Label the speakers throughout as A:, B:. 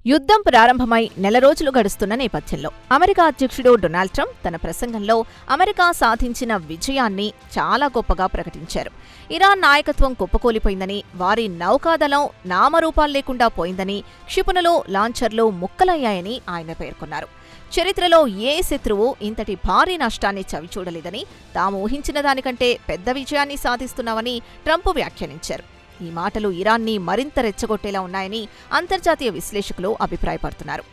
A: యుద్ధం ప్రారంభమై నెల రోజులు గడుస్తున్న నేపథ్యంలో అమెరికా అధ్యక్షుడు డొనాల్డ్ ట్రంప్ తన ప్రసంగంలో అమెరికా సాధించిన విజయాన్ని చాలా గొప్పగా ప్రకటించారు. ఇరాన్ నాయకత్వం కుప్పకూలిపోయిందని, వారి నౌకాదళం నామరూపాలు లేకుండా పోయిందని, క్షిపణులు, లాంచర్లు ముక్కలయ్యాయని ఆయన పేర్కొన్నారు. చరిత్రలో ఏ శత్రువు ఇంతటి భారీ నష్టాన్ని చవిచూడలేదని, తాము ఊహించిన దానికంటే పెద్ద విజయాన్ని సాధిస్తున్నామని ట్రంప్ వ్యాఖ్యానించారు. ఈ మాటలు ఇరాన్ని మరింత రెచ్చగొట్టేలా ఉన్నాయని అంతర్జాతీయ విశ్లేషకులు అభిప్రాయపడుతున్నారు.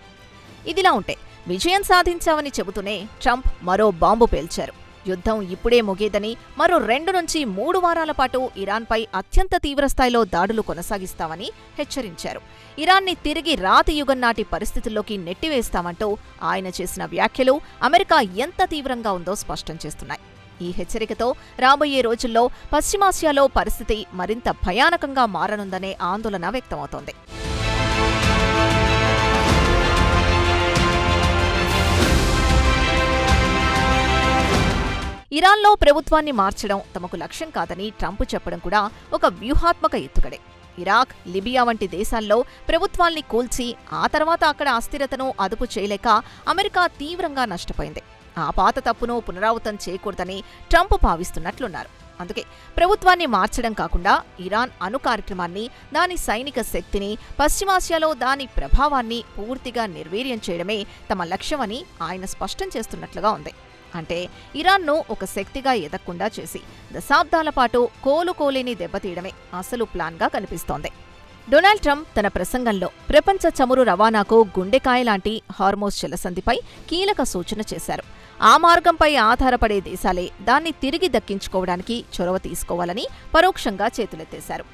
A: ఇదిలా ఉంటే విజయం సాధించామని చెబుతూనే ట్రంప్ మరో బాంబు పేల్చారు. యుద్ధం ఇప్పుడే ముగియదని, మరో 2 నుంచి 3 వారాల పాటు ఇరాన్పై అత్యంత తీవ్రస్థాయిలో దాడులు కొనసాగిస్తామని హెచ్చరించారు. ఇరాన్ని తిరిగి రాతి యుగం నాటి పరిస్థితుల్లోకి నెట్టివేస్తామంటూ ఆయన చేసిన వ్యాఖ్యలు అమెరికా ఎంత తీవ్రంగా ఉందో స్పష్టం చేస్తున్నాయి. ఈ హెచ్చరికతో రాబోయే రోజుల్లో పశ్చిమాసియాలో పరిస్థితి మరింత భయానకంగా మారనుందనే ఆందోళన వ్యక్తమవుతోంది. ఇరాన్లో ప్రభుత్వాన్ని మార్చడం తమకు లక్ష్యం కాదని ట్రంప్ చెప్పడం కూడా ఒక వ్యూహాత్మక ఎత్తుగడే. ఇరాక్, లిబియా వంటి దేశాల్లో ప్రభుత్వాల్ని కూల్చి ఆ తర్వాత అక్కడ అస్థిరతను అదుపు చేయలేక అమెరికా తీవ్రంగా నష్టపోయింది. ఆ పాత తప్పును పునరావృతం చేయకూడదని ట్రంప్ భావిస్తున్నట్లున్నారు. అందుకే ప్రభుత్వాన్ని మార్చడం కాకుండా ఇరాన్ అణు కార్యక్రమాన్ని, దాని సైనిక శక్తిని, పశ్చిమాసియాలో దాని ప్రభావాన్ని పూర్తిగా నిర్వీర్యం చేయడమే తమ లక్ష్యమని ఆయన స్పష్టం చేస్తున్నట్లుగా ఉంది. అంటే ఇరాన్ను ఒక శక్తిగా ఎదగకుండా చేసి దశాబ్దాల పాటు కోలుకోలేని దెబ్బతీయడమే అసలు ప్లాన్గా కనిపిస్తోంది. డొనాల్డ్ ట్రంప్ తన ప్రసంగంలో ప్రపంచ చమురు రవాణాకు గుండెకాయ లాంటి హార్మోజ్ జలసంధిపై కీలక సూచన చేశారు. ఆ మార్గంపై ఆధారపడే దేశాలే దాన్ని తిరిగి దక్కించుకోవడానికి చొరవ తీసుకోవాలని పరోక్షంగా చేతులెత్తేశారు.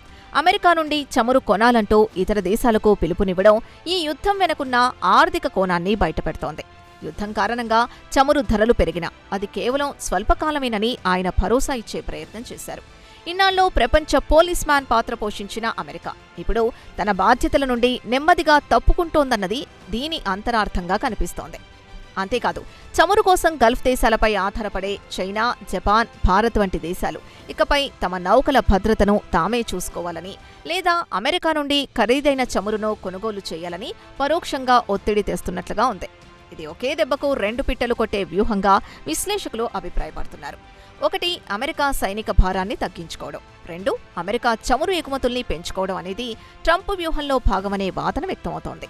A: అమెరికా నుండి చమురు కొనాలంటూ ఇతర దేశాలకు పిలుపునివ్వడం ఈ యుద్ధం వెనుకున్న ఆర్థిక కోణాన్ని బయటపెడుతోంది. యుద్ధం కారణంగా చమురు ధరలు పెరిగినా అది కేవలం స్వల్పకాలమేనని ఆయన భరోసా ఇచ్చే ప్రయత్నం చేశారు. ఇన్నాళ్లు ప్రపంచ పోలీస్ మ్యాన్ పాత్ర పోషించిన అమెరికా ఇప్పుడు తన బాధ్యతల నుండి నెమ్మదిగా తప్పుకుంటోందన్నది దీని అంతరార్థంగా కనిపిస్తోంది. అంతేకాదు, చమురు కోసం గల్ఫ్ దేశాలపై ఆధారపడే చైనా, జపాన్, భారత్ వంటి దేశాలు ఇకపై తమ నౌకల భద్రతను తామే చూసుకోవాలని, లేదా అమెరికా నుండి ఖరీదైన చమురును కొనుగోలు చేయాలని పరోక్షంగా ఒత్తిడి తెస్తున్నట్లుగా ఉంది. ఇది ఒకే దెబ్బకు 2 పిట్టలు కొట్టే వ్యూహంగా విశ్లేషకులు అభిప్రాయపడుతున్నారు. 1, అమెరికా సైనిక భారాన్ని తగ్గించుకోవడం. 2, అమెరికా చమురు ఎగుమతుల్ని పెంచుకోవడం అనేది ట్రంప్ వ్యూహంలో భాగమనే వాదన వ్యక్తమవుతోంది.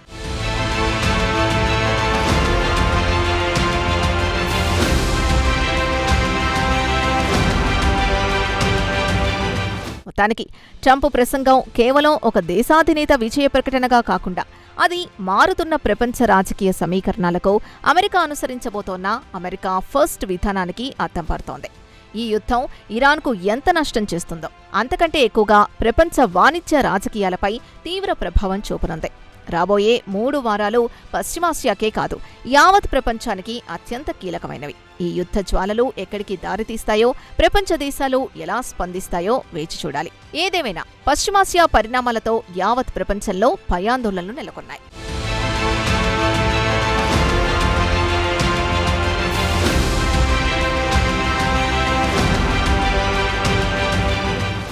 A: మొత్తానికి ట్రంప్ ప్రసంగం కేవలం ఒక దేశాధినేత విజయ ప్రకటనగా కాకుండా అది మారుతున్న ప్రపంచ రాజకీయ సమీకరణాలకు, అమెరికా అనుసరించబోతోన్న అమెరికా ఫస్ట్ విధానానికి అద్దం పడుతోంది. ఈ యుద్ధం ఇరాన్కు ఎంత నష్టం చేస్తుందో అంతకంటే ఎక్కువగా ప్రపంచ వాణిజ్య రాజకీయాలపై తీవ్ర ప్రభావం చూపనుంది. రాబోయే 3 వారాలు పశ్చిమాసియాకే కాదు, యావత్ ప్రపంచానికి అత్యంత కీలకమైనవి. ఈ యుద్ధ జ్వాలలు ఎక్కడికి దారితీస్తాయో, ప్రపంచ దేశాలు ఎలా స్పందిస్తాయో వేచి చూడాలి. ఏదేమైనా పశ్చిమాసియా పరిణామాలతో యావత్ ప్రపంచంలో భయాందోళనలు నెలకొన్నాయి.